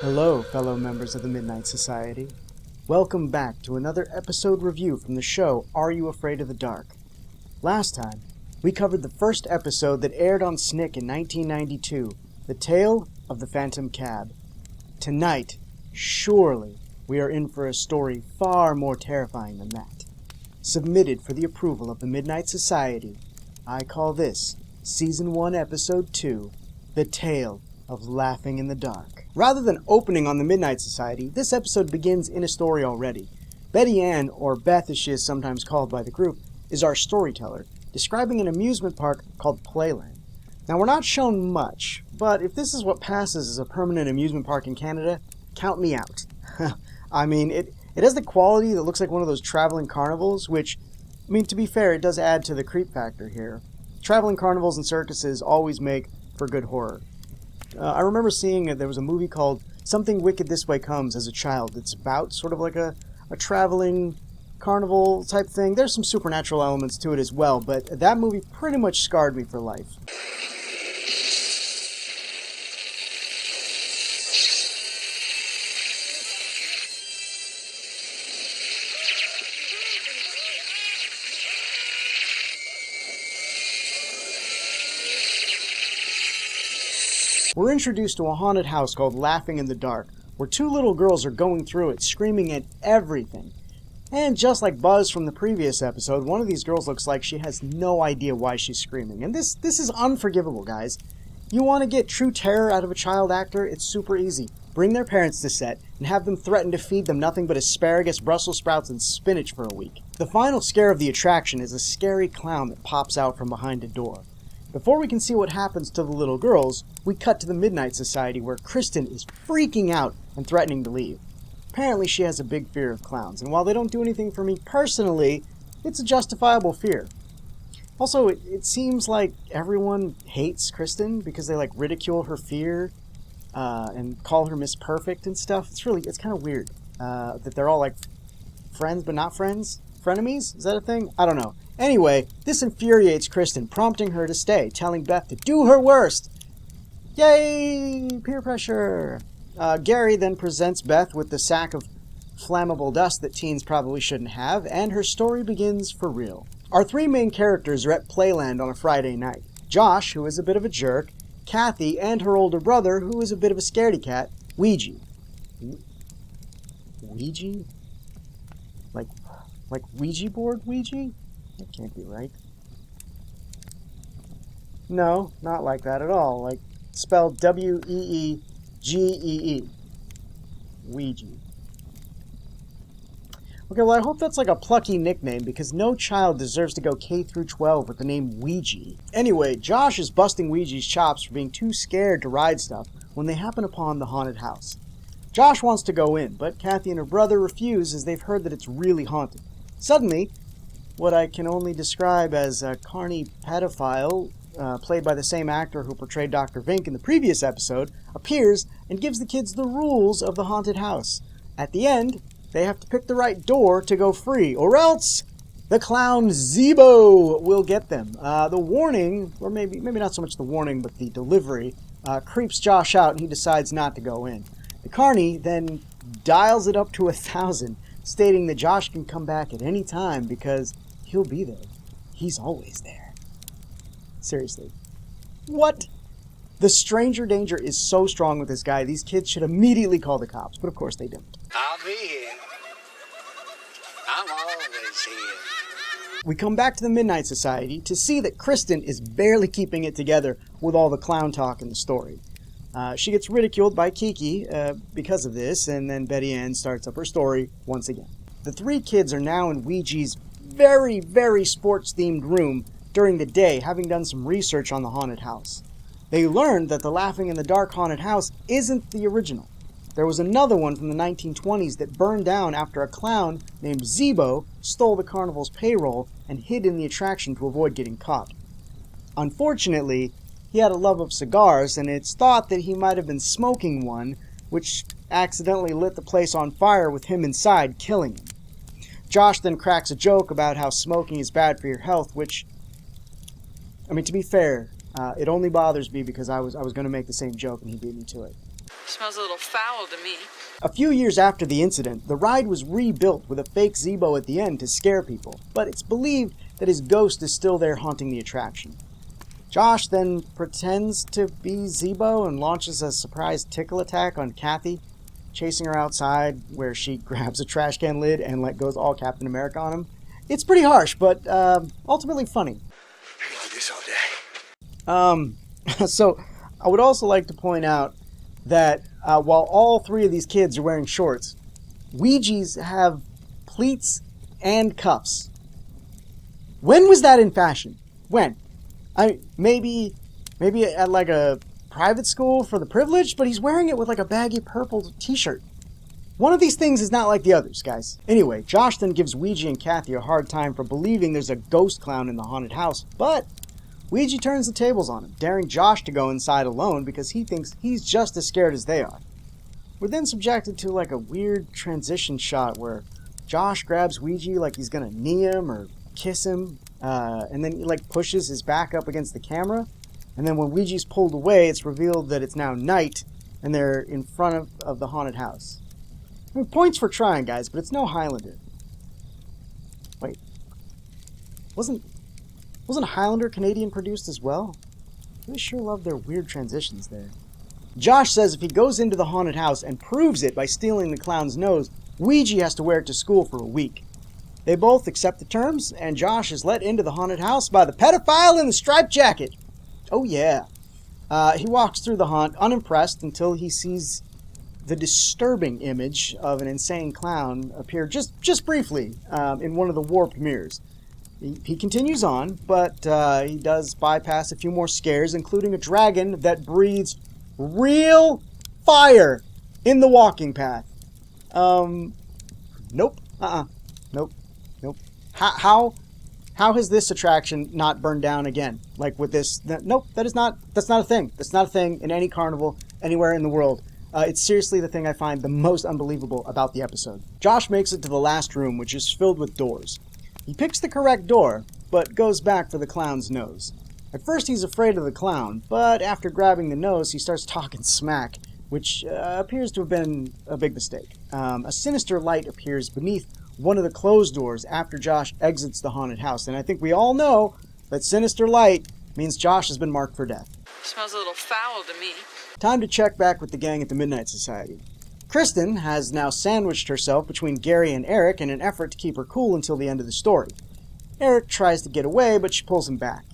Hello, fellow members of the Midnight Society. Welcome back to another episode review from the show Are You Afraid of the Dark? Last time, we covered the first episode that aired on Snick in 1992, The Tale of the Phantom Cab. Tonight, surely, we are in for a story far more terrifying than that. Submitted for the approval of the Midnight Society, I call this Season 1, Episode 2, The Tale of Laughing in the Dark. Rather than opening on the Midnight Society, this episode begins in a story already. Betty Ann, or Beth as she is sometimes called by the group, is our storyteller, describing an amusement park called Playland. Now, we're not shown much, but if this is what passes as a permanent amusement park in Canada, count me out. I mean, it has the quality that looks like one of those traveling carnivals, which, I mean, to be fair, it does add to the creep factor here. Traveling carnivals and circuses always make for good horror. I remember seeing there was a movie called Something Wicked This Way Comes as a child. It's about sort of like a traveling carnival type thing. There's some supernatural elements to it as well, but that movie pretty much scarred me for life. We're introduced to a haunted house called Laughing in the Dark, where two little girls are going through it, screaming at everything. And just like Buzz from the previous episode, one of these girls looks like she has no idea why she's screaming. And this is unforgivable, guys. You want to get true terror out of a child actor? It's super easy. Bring their parents to set and have them threaten to feed them nothing but asparagus, Brussels sprouts, and spinach for a week. The final scare of the attraction is a scary clown that pops out from behind a door. Before we can see what happens to the little girls, we cut to the Midnight Society where Kristen is freaking out and threatening to leave. Apparently she has a big fear of clowns, and while they don't do anything for me personally, it's a justifiable fear. Also, it seems like everyone hates Kristen because they ridicule her fear and call her Miss Perfect and stuff. It's kind of weird that they're all friends but not friends. Frenemies? Is that a thing? I don't know. Anyway, this infuriates Kristen, prompting her to stay, telling Beth to do her worst. Yay! Peer pressure! Gary then presents Beth with the sack of flammable dust that teens probably shouldn't have, and her story begins for real. Our three main characters are at Playland on a Friday night. Josh, who is a bit of a jerk, Kathy, and her older brother, who is a bit of a scaredy cat, Ouija. Ouija? Like Ouija board Ouija? That can't be right. No, not like that at all. Spelled W-E-E-G-E-E. Ouija. Okay, well, I hope that's a plucky nickname, because no child deserves to go K through 12 with the name Ouija. Anyway, Josh is busting Ouija's chops for being too scared to ride stuff when they happen upon the haunted house. Josh wants to go in, but Kathy and her brother refuse as they've heard that it's really haunted. Suddenly, what I can only describe as a carny pedophile, played by the same actor who portrayed Dr. Vink in the previous episode, appears and gives the kids the rules of the haunted house. At the end, they have to pick the right door to go free, or else the clown Zebo will get them. The warning, or maybe not so much the warning, but the delivery, creeps Josh out and he decides not to go in. The carny then dials it up to 1,000, stating that Josh can come back at any time because he'll be there. He's always there. Seriously. What? The stranger danger is so strong with this guy, these kids should immediately call the cops, but of course they don't. I'll be here. I'm always here. We come back to the Midnight Society to see that Kristen is barely keeping it together with all the clown talk in the story. She gets ridiculed by Kiki because of this, and then Betty Ann starts up her story once again. The three kids are now in Ouija's very, very sports-themed room during the day, having done some research on the haunted house. They learned that the Laughing in the Dark haunted house isn't the original. There was another one from the 1920s that burned down after a clown named Zebo stole the carnival's payroll and hid in the attraction to avoid getting caught. Unfortunately, he had a love of cigars, and it's thought that he might have been smoking one, which accidentally lit the place on fire with him inside, killing him. Josh then cracks a joke about how smoking is bad for your health, which, I mean, to be fair, it only bothers me because I was going to make the same joke and he beat me to it. Smells a little foul to me. A few years after the incident, the ride was rebuilt with a fake Zeebo at the end to scare people, but it's believed that his ghost is still there haunting the attraction. Josh then pretends to be Zeebo and launches a surprise tickle attack on Kathy, chasing her outside where she grabs a trash can lid and goes all Captain America on him. It's pretty harsh, but ultimately funny. I can do this all day. So I would also like to point out that while all three of these kids are wearing shorts, Ouija's have pleats and cuffs. When was that in fashion? When? Maybe at like a private school for the privileged, but he's wearing it with like a baggy purple t-shirt. One of these things is not like the others, guys. Anyway, Josh then gives Ouija and Kathy a hard time for believing there's a ghost clown in the haunted house, but Ouija turns the tables on him, daring Josh to go inside alone because he thinks he's just as scared as they are. We're then subjected to like a weird transition shot where Josh grabs Ouija like he's gonna knee him or kiss him, and then he like pushes his back up against the camera, and then when Ouija's pulled away, it's revealed that it's now night and they're in front of the haunted house. I mean, points for trying, guys, but it's no Highlander. Wait, wasn't Highlander Canadian produced as well? They sure love their weird transitions there. Josh says if he goes into the haunted house and proves it by stealing the clown's nose, Ouija has to wear it to school for a week. They both accept the terms, and Josh is let into the haunted house by the pedophile in the striped jacket. Oh yeah. He walks through the haunt unimpressed until he sees the disturbing image of an insane clown appear just briefly in one of the warped mirrors. He continues on, but he does bypass a few more scares, including a dragon that breathes real fire in the walking path. Nope. Nope. How has this attraction not burned down again? Like with this? Nope, that's not a thing. That's not a thing in any carnival anywhere in the world. It's seriously the thing I find the most unbelievable about the episode. Josh makes it to the last room, which is filled with doors. He picks the correct door, but goes back for the clown's nose. At first he's afraid of the clown, but after grabbing the nose, he starts talking smack, which appears to have been a big mistake. A sinister light appears beneath one of the closed doors after Josh exits the haunted house, and I think we all know that sinister light means Josh has been marked for death. Smells a little foul to me. Time to check back with the gang at the Midnight Society. Kristen has now sandwiched herself between Gary and Eric in an effort to keep her cool until the end of the story. Eric tries to get away, but she pulls him back.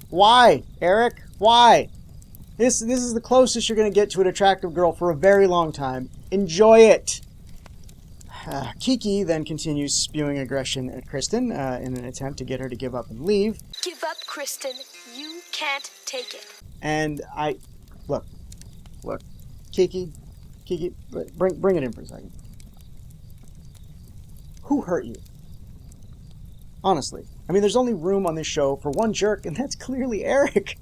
Why, Eric? Why? This is the closest you're going to get to an attractive girl for a very long time. Enjoy it! Kiki then continues spewing aggression at Kristen in an attempt to get her to give up and leave. Give up, Kristen. You can't take it. And look, Kiki, bring it in for a second. Who hurt you? Honestly. I mean, there's only room on this show for one jerk, and that's clearly Eric.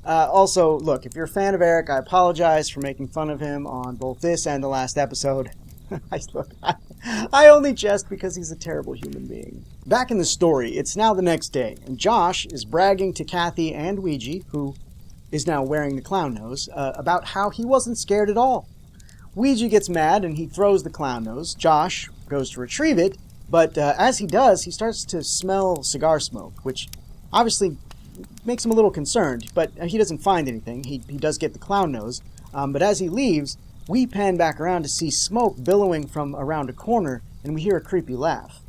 Also, look, if you're a fan of Eric, I apologize for making fun of him on both this and the last episode. I only jest because he's a terrible human being. Back in the story, it's now the next day, and Josh is bragging to Kathy and Ouija, who is now wearing the clown nose, about how he wasn't scared at all. Ouija gets mad and he throws the clown nose. Josh goes to retrieve it, but as he does, he starts to smell cigar smoke, which obviously makes him a little concerned, but he doesn't find anything. He does get the clown nose, but as he leaves, we pan back around to see smoke billowing from around a corner, and we hear a creepy laugh.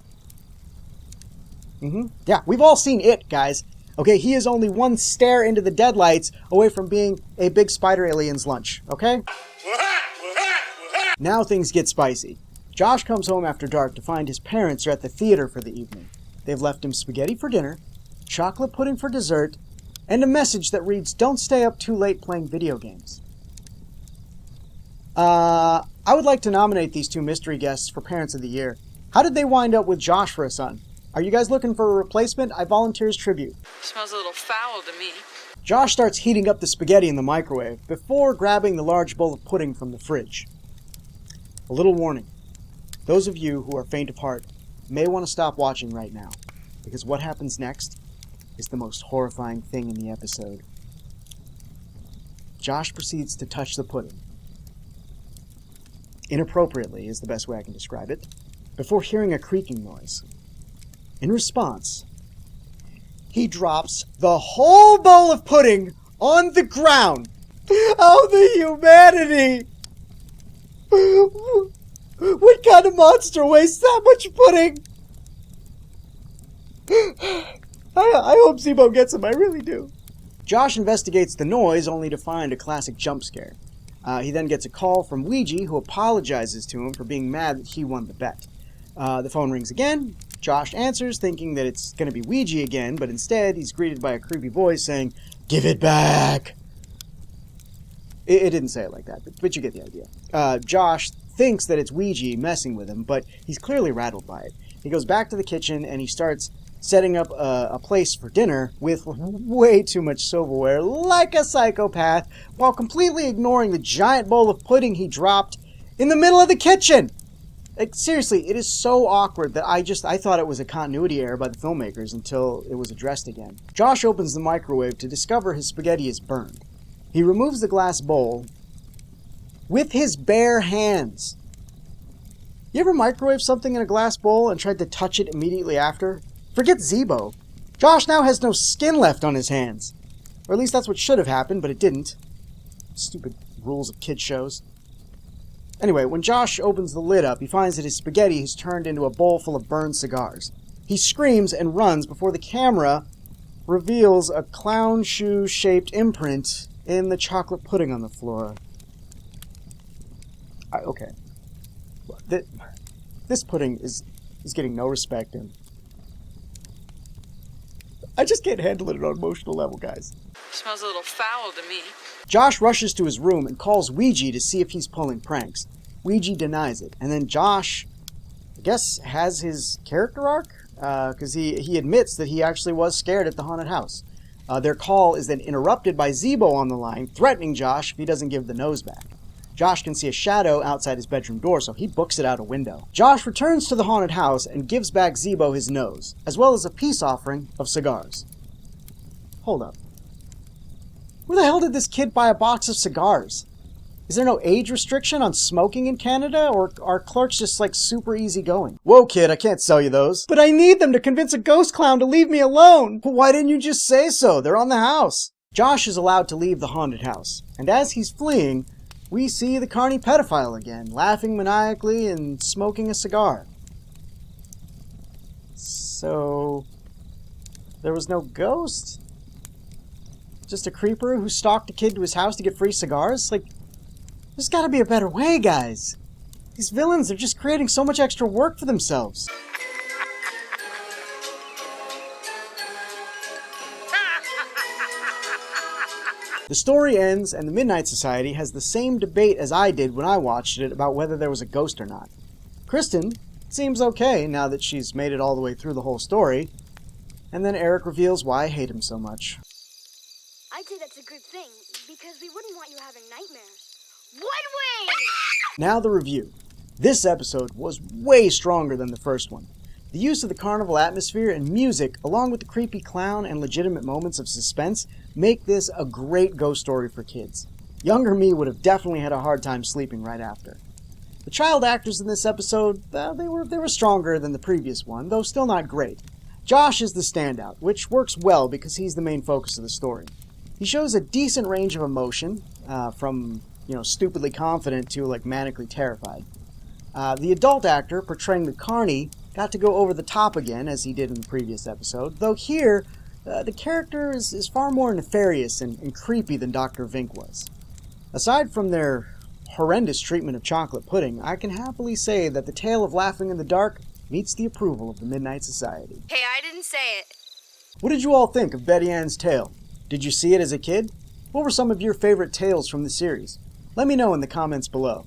Yeah, we've all seen it, guys. Okay, he is only one stare into the deadlights away from being a big spider alien's lunch, okay? Now things get spicy. Josh comes home after dark to find his parents are at the theater for the evening. They've left him spaghetti for dinner, chocolate pudding for dessert, and a message that reads, "Don't stay up too late playing video games." I would like to nominate these two mystery guests for Parents of the Year. How did they wind up with Josh for a son? Are you guys looking for a replacement? I volunteer as tribute. Smells a little foul to me. Josh starts heating up the spaghetti in the microwave before grabbing the large bowl of pudding from the fridge. A little warning. Those of you who are faint of heart may want to stop watching right now, because what happens next is the most horrifying thing in the episode. Josh proceeds to touch the pudding. Inappropriately is the best way I can describe it, before hearing a creaking noise. In response, he drops the whole bowl of pudding on the ground. Oh, the humanity! What kind of monster wastes that much pudding? I hope Zebo gets him, I really do. Josh investigates the noise only to find a classic jump scare. He then gets a call from Ouija, who apologizes to him for being mad that he won the bet. The phone rings again. Josh answers, thinking that it's going to be Ouija again, but instead he's greeted by a creepy voice saying, "Give it back!" It didn't say it like that, but you get the idea. Josh thinks that it's Ouija messing with him, but he's clearly rattled by it. He goes back to the kitchen and he starts setting up a place for dinner with way too much silverware, like a psychopath, while completely ignoring the giant bowl of pudding he dropped in the middle of the kitchen. Like, seriously, it is so awkward that I thought it was a continuity error by the filmmakers until it was addressed again. Josh opens the microwave to discover his spaghetti is burned. He removes the glass bowl with his bare hands. You ever microwave something in a glass bowl and tried to touch it immediately after? Forget Zebo. Josh now has no skin left on his hands. Or at least that's what should have happened, but it didn't. Stupid rules of kid shows. Anyway, when Josh opens the lid up, he finds that his spaghetti has turned into a bowl full of burned cigars. He screams and runs before the camera reveals a clown shoe-shaped imprint in the chocolate pudding on the floor. Okay. This pudding is getting no respect, and I just can't handle it on an emotional level, guys. Smells a little foul to me. Josh rushes to his room and calls Ouija to see if he's pulling pranks. Ouija denies it, and then Josh, I guess, has his character arc, because he admits that he actually was scared at the haunted house. Their call is then interrupted by Zebo on the line, threatening Josh if he doesn't give the nose back. Josh can see a shadow outside his bedroom door, so he books it out a window. Josh returns to the haunted house and gives back Zebo his nose, as well as a peace offering of cigars. Hold up. Where the hell did this kid buy a box of cigars? Is there no age restriction on smoking in Canada, or are clerks just like super easygoing? Whoa, kid, I can't sell you those. But I need them to convince a ghost clown to leave me alone. Why didn't you just say so? They're on the house. Josh is allowed to leave the haunted house, and as he's fleeing, we see the carny pedophile again, laughing maniacally and smoking a cigar. So, there was no ghost? Just a creeper who stalked a kid to his house to get free cigars? Like, there's gotta be a better way, guys. These villains are just creating so much extra work for themselves. The story ends, and the Midnight Society has the same debate as I did when I watched it about whether there was a ghost or not. Kristen seems okay now that she's made it all the way through the whole story, and then Eric reveals why I hate him so much. I'd say that's a good thing, because we wouldn't want you having nightmares. Would we? Now the review. This episode was way stronger than the first one. The use of the carnival atmosphere and music, along with the creepy clown and legitimate moments of suspense, make this a great ghost story for kids. Younger me would have definitely had a hard time sleeping right after. The child actors in this episode, they were stronger than the previous one, though still not great. Josh is the standout, which works well because he's the main focus of the story. He shows a decent range of emotion, from stupidly confident to like manically terrified. The adult actor portraying the carny got to go over the top again, as he did in the previous episode, though here, the character is far more nefarious and creepy than Dr. Vink was. Aside from their horrendous treatment of chocolate pudding, I can happily say that the tale of Laughing in the Dark meets the approval of the Midnight Society. Hey, I didn't say it. What did you all think of Betty Ann's tale? Did you see it as a kid? What were some of your favorite tales from the series? Let me know in the comments below.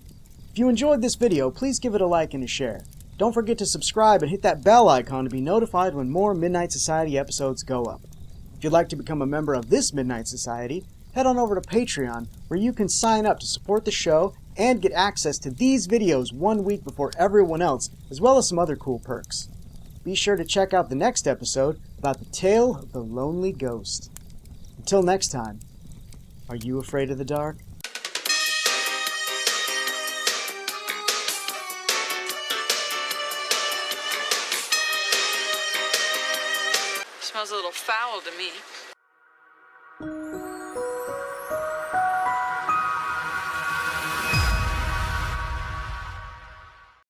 If you enjoyed this video, please give it a like and a share. Don't forget to subscribe and hit that bell icon to be notified when more Midnight Society episodes go up. If you'd like to become a member of this Midnight Society, head on over to Patreon, where you can sign up to support the show and get access to these videos 1 week before everyone else, as well as some other cool perks. Be sure to check out the next episode about the tale of the lonely ghost. Until next time, Are you afraid of the dark? Smells a little foul to me.